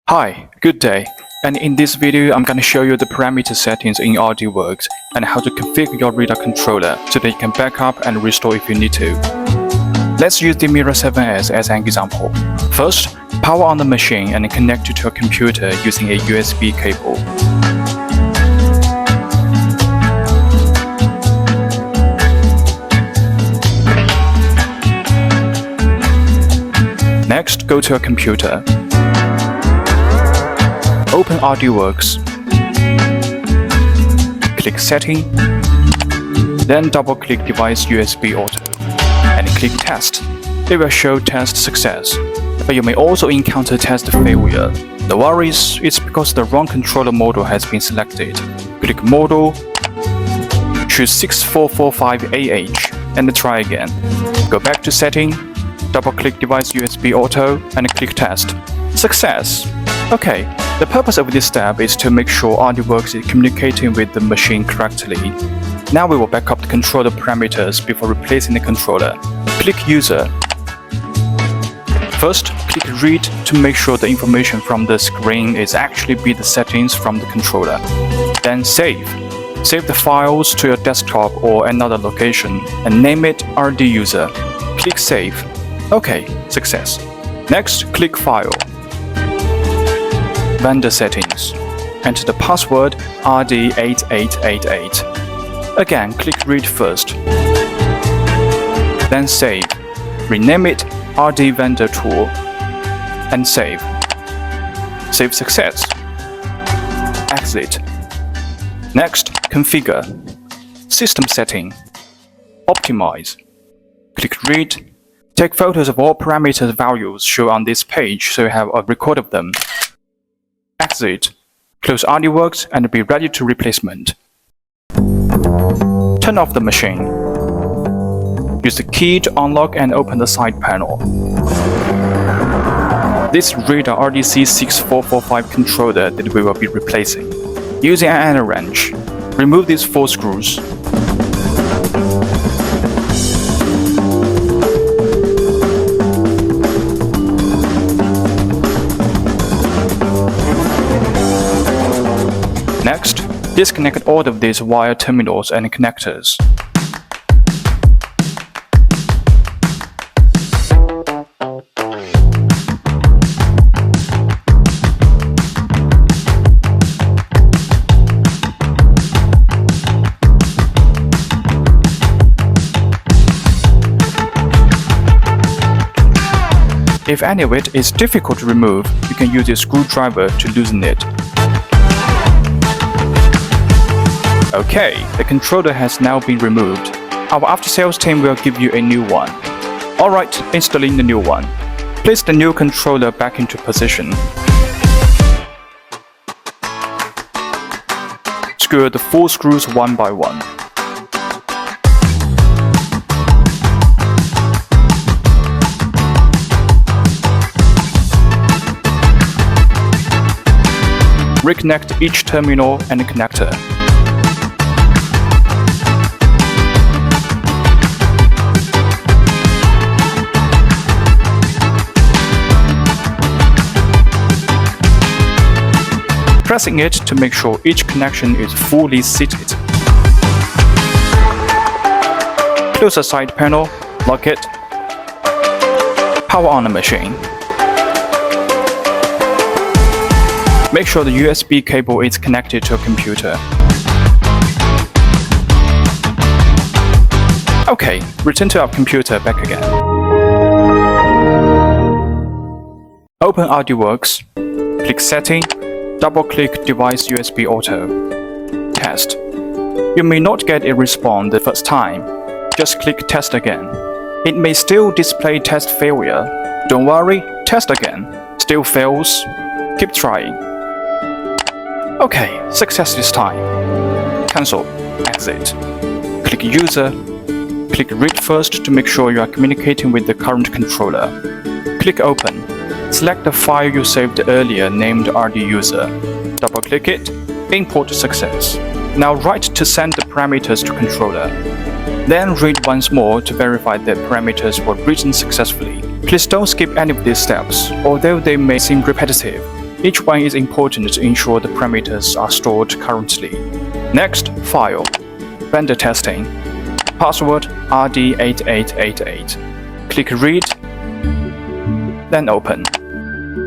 Hi, good day, and in this video I'm going to show you the parameter settings in RD Works and how to configure your RuiDa controller so that you can back up and restore if you need to. Let's use the Mirror 7S as an example. First, power on the machine and connect it to a computer using a USB cable. Next, go to a computer. Open RD Works. Click Setting. Then double-click Device USB Auto and click Test. It will show test success, but you may also encounter test failure. No worries, it's because the wrong controller model has been selected. Click Model, choose 6445AH and try again. Go back to Setting, double-click Device USB Auto and click Test. Success! Okay, the purpose of this step is to make sure RD Works is communicating with the machine correctly. Now we will back up the controller parameters before replacing the controller. Click User. First, click Read to make sure the information from the screen is actually be the settings from the controller. Then Save. Save the files to your desktop or another location and name it RD User. Click Save. Okay, success. Next, click File. Vendor Settings. Enter the password RD8888. Again, click Read first. Then Save. Rename it RD Vendor Tool. And Save. Save success. Exit. Next, Configure. System Setting. Optimize. Click Read. Take photos of all parameter values shown on this page so you have a record of them. Exit. Close RD Works and be ready to replacement. Turn off the machine. Use the key to unlock and open the side panel. This RuiDa RDC6445 controller that we will be replacing. Using an Allen wrench, remove these 4 screws. Next, disconnect all of these wire terminals and connectors. If any of it is difficult to remove, you can use a screwdriver to loosen it. Okay, the controller has now been removed. Our after-sales team will give you a new one. Alright, installing the new one. Place the new controller back into position. Screw the 4 screws one by one. Reconnect each terminal and connector. Pressing it to make sure each connection is fully seated. Close the side panel, lock it. Power on the machine. Make sure the USB cable is connected to a computer. Okay, return to our computer back again. Open RD Works, click Setting, double-click Device USB Auto. Test. You may not get a response the first time. Just click Test again. It may still display test failure. Don't worry, test again. Still fails. Keep trying. Okay, success this time. Cancel. Exit. Click User. Click Read first to make sure you are communicating with the current controller. Click Open. Select the file you saved earlier named RD User. Double-click it. Import success. Now write to send the parameters to controller. Then read once more to verify that parameters were written successfully. Please don't skip any of these steps, although they may seem repetitive. Each one is important to ensure the parameters are stored currently. Next, File, Vendor Testing, Password RD8888. Click Read, then Open.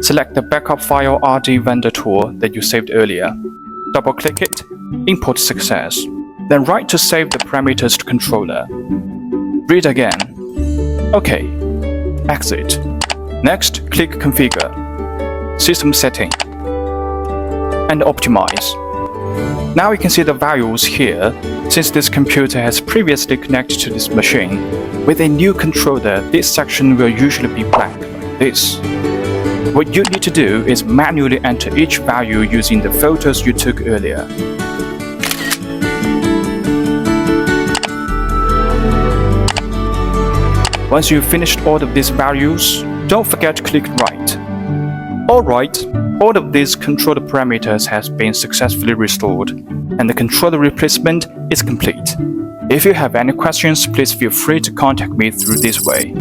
Select the backup file RD vendor tool that you saved earlier. Double-click it, Import Success. Then write to save the parameters to controller. Read again. OK. Exit. Next, click Configure, System Setting, and Optimize. Now you can see the values here. Since this computer has previously connected to this machine, with a new controller, this section will usually be blank like this. What you need to do is manually enter each value using the photos you took earlier. Once you've finished all of these values, don't forget to click Write. Alright, all of these controller parameters has been successfully restored, and the controller replacement is complete. If you have any questions, please feel free to contact me through this way.